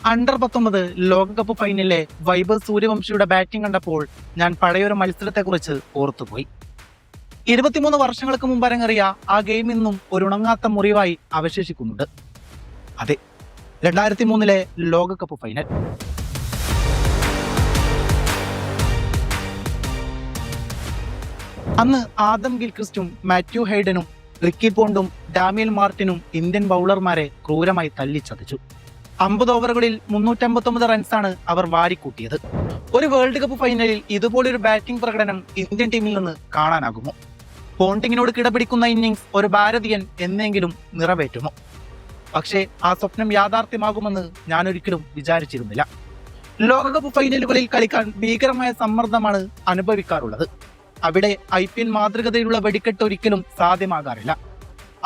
Under 19 ലോകകപ്പ് ഫൈനലിലെ Vaibhav സൂര്യവംശിയുടെ batting കണ്ടപ്പോൾ ഞാൻ പഴയൊരു മത്സരത്തെക്കുറിച്ച് ഓർത്തുപോയി. 23 വർഷങ്ങൾക്ക് മുമ്പ് അരങ്ങേറിയ ആ ഗെയിം ഇന്നും ഒരു ഉണങ്ങാത്ത മുറിവായി അവശേഷിക്കുന്നുണ്ട്. അതെ, 2003 ലോകകപ്പ് ഫൈനൽ. അന്ന് ആദം ഗിൽക്രിസ്റ്റും മാത്യു ഹെയ്ഡനും റിക്കി പോണ്ടും ഡാമിയൽ മാർട്ടിനും ഇന്ത്യൻ ബൗളർമാരെ ക്രൂരമായി തല്ലിച്ചതച്ചു. 50 ഓവറുകളിൽ 359 റൺസാണ് അവർ വാരിക്കൂട്ടിയത്. ഒരു വേൾഡ് കപ്പ് ഫൈനലിൽ ഇതുപോലൊരു ബാറ്റിംഗ് പ്രകടനം ഇന്ത്യൻ ടീമിൽ നിന്ന് കാണാനാകുമോ? പോണ്ടിങ്ങിനോട് കിടപിടിക്കുന്ന ഇന്നിംഗ്സ് ഒരു ഭാരതീയൻ എന്നെങ്കിലും നിറവേറ്റുമോ? പക്ഷേ ആ സ്വപ്നം യാഥാർത്ഥ്യമാകുമെന്ന് ഞാൻ ഒരിക്കലും വിചാരിച്ചിരുന്നില്ല. ലോകകപ്പ് ഫൈനലുകളിൽ കളിക്കാൻ ഭീകരമായ സമ്മർദ്ദമാണ് അനുഭവിക്കാറുള്ളത്. അവിടെ IPL മാതൃകതയിലുള്ള വെടിക്കെട്ട് ഒരിക്കലും സാധ്യമാകാറില്ല.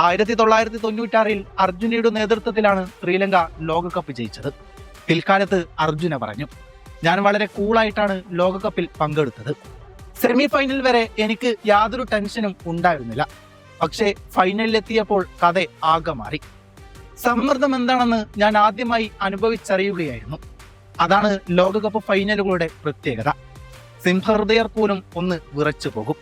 1996 അർജുനയുടെ നേതൃത്വത്തിലാണ് ശ്രീലങ്ക ലോകകപ്പ് ജയിച്ചത്. പിൽക്കാലത്ത് അർജുന പറഞ്ഞു, ഞാൻ വളരെ കൂളായിട്ടാണ് ലോകകപ്പിൽ പങ്കെടുത്തത്. സെമി ഫൈനൽ വരെ എനിക്ക് യാതൊരു ടെൻഷനും ഉണ്ടായിരുന്നില്ല. പക്ഷേ ഫൈനലിലെത്തിയപ്പോൾ കഥ ആകെ മാറി. സമ്മർദ്ദം എന്താണെന്ന് ഞാൻ ആദ്യമായി അനുഭവിച്ചറിയുകയായിരുന്നു. അതാണ് ലോകകപ്പ് ഫൈനലുകളുടെ പ്രത്യേകത. സിംഹഹൃദയർ പോലും ഒന്ന് വിറച്ചു പോകും.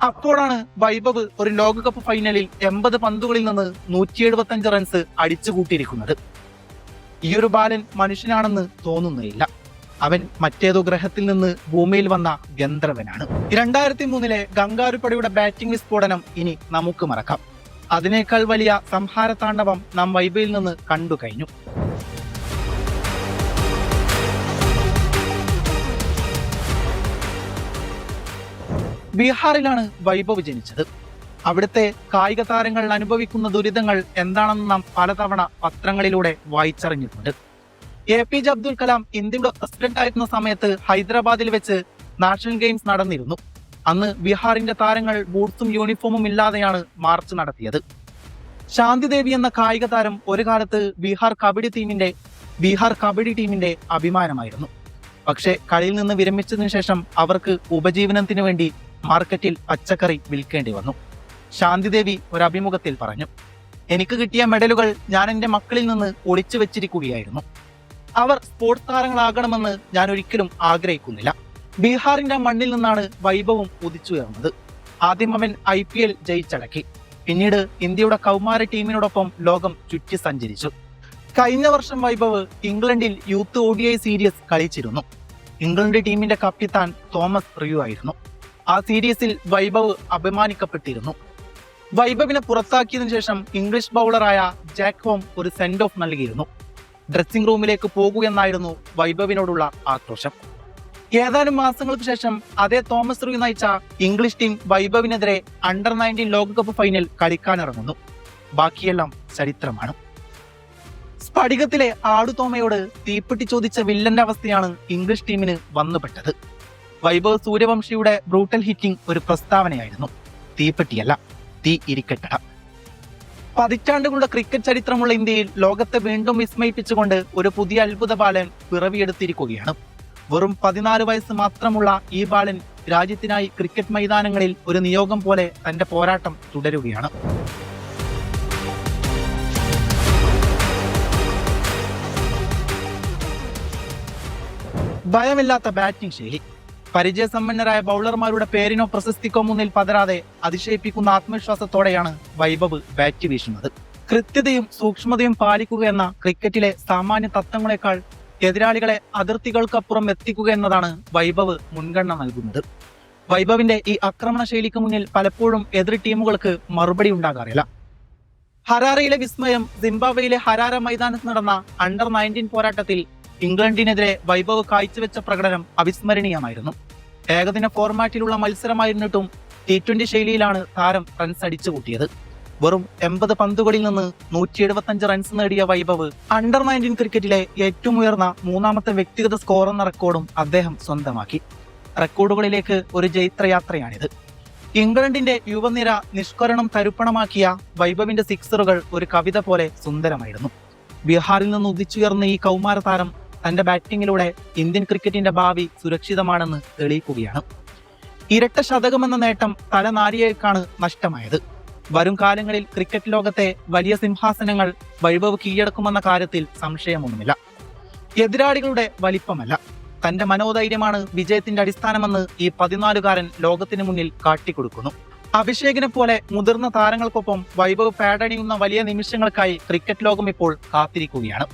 അപ്പോഴാണ് വൈഭവ് ഒരു ലോകകപ്പ് ഫൈനലിൽ 80 പന്തുകളിൽ നിന്ന് 175 റൺസ് അടിച്ചുകൂട്ടിയിരിക്കുന്നത്. ഈയൊരു ബാലൻ മനുഷ്യനാണെന്ന് തോന്നുന്നേയില്ല. അവൻ മറ്റേതോ ഗ്രഹത്തിൽ നിന്ന് ഭൂമിയിൽ വന്ന ഗന്ധർവനാണ്. 2003 ഗംഗാരുപടയുടെ ബാറ്റിംഗ് വിസ്ഫോടനം ഇനി നമുക്ക് മറക്കാം. അതിനേക്കാൾ വലിയ സംഹാര താണ്ഡവം നാം വൈഭവിൽ നിന്ന് കണ്ടു കഴിഞ്ഞു. ബീഹാറിലാണ് വൈഭവ് ജനിച്ചത്. അവിടുത്തെ കായിക താരങ്ങൾ അനുഭവിക്കുന്ന ദുരിതങ്ങൾ എന്താണെന്ന് നാം പലതവണ പത്രങ്ങളിലൂടെ വായിച്ചറിഞ്ഞിട്ടുണ്ട്. APJ അബ്ദുൽ കലാം ഇന്ത്യയുടെ പ്രസിഡന്റ് ആയിരുന്ന സമയത്ത് ഹൈദരാബാദിൽ വെച്ച് നാഷണൽ ഗെയിംസ് നടന്നിരുന്നു. അന്ന് ബീഹാറിന്റെ താരങ്ങൾ ബൂട്ട്സും യൂണിഫോമും ഇല്ലാതെയാണ് മാർച്ച് നടത്തിയത്. ശാന്തിദേവി എന്ന കായിക താരം ഒരു കാലത്ത് ബീഹാർ കബഡി ടീമിന്റെ അഭിമാനമായിരുന്നു. പക്ഷേ കളിയിൽ നിന്ന് വിരമിച്ചതിനു ശേഷം അവർക്ക് ഉപജീവനത്തിനു വേണ്ടി മാർക്കറ്റിൽ പച്ചക്കറി വിൽക്കേണ്ടി വന്നു. ശാന്തിദേവി ഒരു അഭിമുഖത്തിൽ പറഞ്ഞു, എനിക്ക് കിട്ടിയ മെഡലുകൾ ഞാൻ എൻ്റെ മക്കളിൽ നിന്ന് ഒളിച്ചു വെച്ചിരിക്കുകയായിരുന്നു. അവർ സ്പോർട്സ് താരങ്ങളാകണമെന്ന് ഞാൻ ഒരിക്കലും ആഗ്രഹിക്കുന്നില്ല. ബീഹാറിന്റെ മണ്ണിൽ നിന്നാണ് വൈഭവും ഉദിച്ചുയർന്നത്. ആദ്യം അവൻ IPL ജയിച്ചടക്കി. പിന്നീട് ഇന്ത്യയുടെ കൗമാര ടീമിനോടൊപ്പം ലോകം ചുറ്റി സഞ്ചരിച്ചു. കഴിഞ്ഞ വർഷം വൈഭവ് ഇംഗ്ലണ്ടിൽ യൂത്ത് ODI സീരീസ് കളിച്ചിരുന്നു. ഇംഗ്ലണ്ട് ടീമിന്റെ കപ്പിത്താൻ തോമസ് റിയു ആയിരുന്നു. ആ സീരീസിൽ വൈഭവ് അഭിമാനിക്കപ്പെട്ടിരുന്നു. വൈഭവിനെ പുറത്താക്കിയതിനു ശേഷം ഇംഗ്ലീഷ് ബൗളറായ ജാക്ക് ഹോം ഒരു സെൻഡ് ഓഫ് നൽകിയിരുന്നു. ഡ്രസ്സിംഗ് റൂമിലേക്ക് പോകൂ എന്നായിരുന്നു വൈഭവിനോടുള്ള ആക്രോശം. ഏതാനും മാസങ്ങൾക്ക് ശേഷം അതേ തോമസ് റിയു നയിച്ച ഇംഗ്ലീഷ് ടീം വൈഭവിനെതിരെ അണ്ടർ-19 ലോകകപ്പ് ഫൈനൽ കളിക്കാനിറങ്ങുന്നു. ബാക്കിയെല്ലാം ചരിത്രമാണ്. സ്ഫടികത്തിലെ ആടുതോമയോട് തീപ്പെട്ടി ചോദിച്ച വില്ലന്റെ അവസ്ഥയാണ് ഇംഗ്ലീഷ് ടീമിന് വന്നുപെട്ടത്. വൈഭവ് സൂര്യവംശിയുടെ ബ്രൂട്ടൽ ഹിറ്റിംഗ് ഒരു പ്രസ്താവനയായിരുന്നു. തീപ്പെട്ടിയല്ല, തീ ഇരിക്കട്ട. പതിറ്റാണ്ടുകളുടെ ക്രിക്കറ്റ് ചരിത്രമുള്ള ഇന്ത്യയിൽ ലോകത്തെ വീണ്ടും വിസ്മയിപ്പിച്ചുകൊണ്ട് ഒരു പുതിയ അത്ഭുത ബാലൻ പിറവിയെടുത്തിരിക്കുകയാണ്. വെറും 14 വയസ്സ് മാത്രമുള്ള ഈ ബാലൻ രാജ്യത്തിനായി ക്രിക്കറ്റ് മൈതാനങ്ങളിൽ ഒരു നിയോഗം പോലെ തന്റെ പോരാട്ടം തുടരുകയാണ്. ഭയമില്ലാത്ത ബാറ്റിംഗ് ശൈലി, പരിചയസമ്പന്നരായ ബൗളർമാരുടെ പേരിനോ പ്രശസ്തിക്കോ മുന്നിൽ പതരാതെ അതിശയിപ്പിക്കുന്ന ആത്മവിശ്വാസത്തോടെയാണ് വൈഭവ് ബാറ്റ് വീശുന്നത്. കൃത്യതയും സൂക്ഷ്മതയും പാലിക്കുക എന്ന ക്രിക്കറ്റിലെ സാമാന്യ തത്വങ്ങളെക്കാൾ എതിരാളികളെ അതിർത്തികൾക്കപ്പുറം എത്തിക്കുക എന്നതാണ് വൈഭവ് മുൻഗണന നൽകുന്നത്. വൈഭവിന്റെ ഈ ആക്രമണ ശൈലിക്ക് മുന്നിൽ പലപ്പോഴും എതിർ ടീമുകൾക്ക് മറുപടി ഉണ്ടാകാറില്ല. ഹരാരയിലെ വിസ്മയം സിംബാബ്വേയിലെ ഹരാര മൈതാനത്ത് നടന്ന അണ്ടർ-19 പോരാട്ടത്തിൽ ഇംഗ്ലണ്ടിനെതിരെ വൈഭവ് കാഴ്ചവെച്ച പ്രകടനം അവിസ്മരണീയമായിരുന്നു. ഏകദിന ഫോർമാറ്റിലുള്ള മത്സരമായിരുന്നിട്ടും T20 ശൈലിയിലാണ് താരം റൺസ് അടിച്ചുകൂട്ടിയത്. വെറും 80 പന്തുകളിൽ നിന്ന് 175 റൺസ് നേടിയ വൈഭവ് അണ്ടർ-19 ക്രിക്കറ്റിലെ ഏറ്റവും ഉയർന്ന 3ാമത്തെ വ്യക്തിഗത സ്കോർ എന്ന റെക്കോർഡും അദ്ദേഹം സ്വന്തമാക്കി. റെക്കോർഡുകളിലേക്ക് ഒരു ജൈത്രയാത്രയാണിത്. ഇംഗ്ലണ്ടിന്റെ യുവനിര നിഷ്കരണം തരുപ്പണമാക്കിയ വൈഭവിന്റെ സിക്സറുകൾ ഒരു കവിത പോലെ സുന്ദരമായിരുന്നു. ബീഹാറിൽ നിന്ന് ഉദിച്ചുയർന്ന ഈ കൗമാര താരം തന്റെ ബാറ്റിംഗിലൂടെ ഇന്ത്യൻ ക്രിക്കറ്റിന്റെ ഭാവി സുരക്ഷിതമാണെന്ന് തെളിയിക്കുകയാണ്. ഇരട്ട ശതകമെന്ന നേട്ടം തലനാരിയേക്കാണ് നഷ്ടമായത്. വരും കാലങ്ങളിൽ ക്രിക്കറ്റ് ലോകത്തെ വലിയ സിംഹാസനങ്ങൾ വൈഭവ് കീഴടക്കുമെന്ന കാര്യത്തിൽ സംശയമൊന്നുമില്ല. എതിരാളികളുടെ വലിപ്പമല്ല, തന്റെ മനോധൈര്യമാണ് വിജയത്തിന്റെ അടിസ്ഥാനമെന്ന് ഈ 14-കാരൻ ലോകത്തിന് മുന്നിൽ കാട്ടിക്കൊടുക്കുന്നു. അഭിഷേകിനെ പോലെ മുതിർന്ന താരങ്ങൾക്കൊപ്പം വൈഭവ് പാഡടിയുന്ന വലിയ നിമിഷങ്ങൾക്കായി ക്രിക്കറ്റ് ലോകം ഇപ്പോൾ കാത്തിരിക്കുകയാണ്.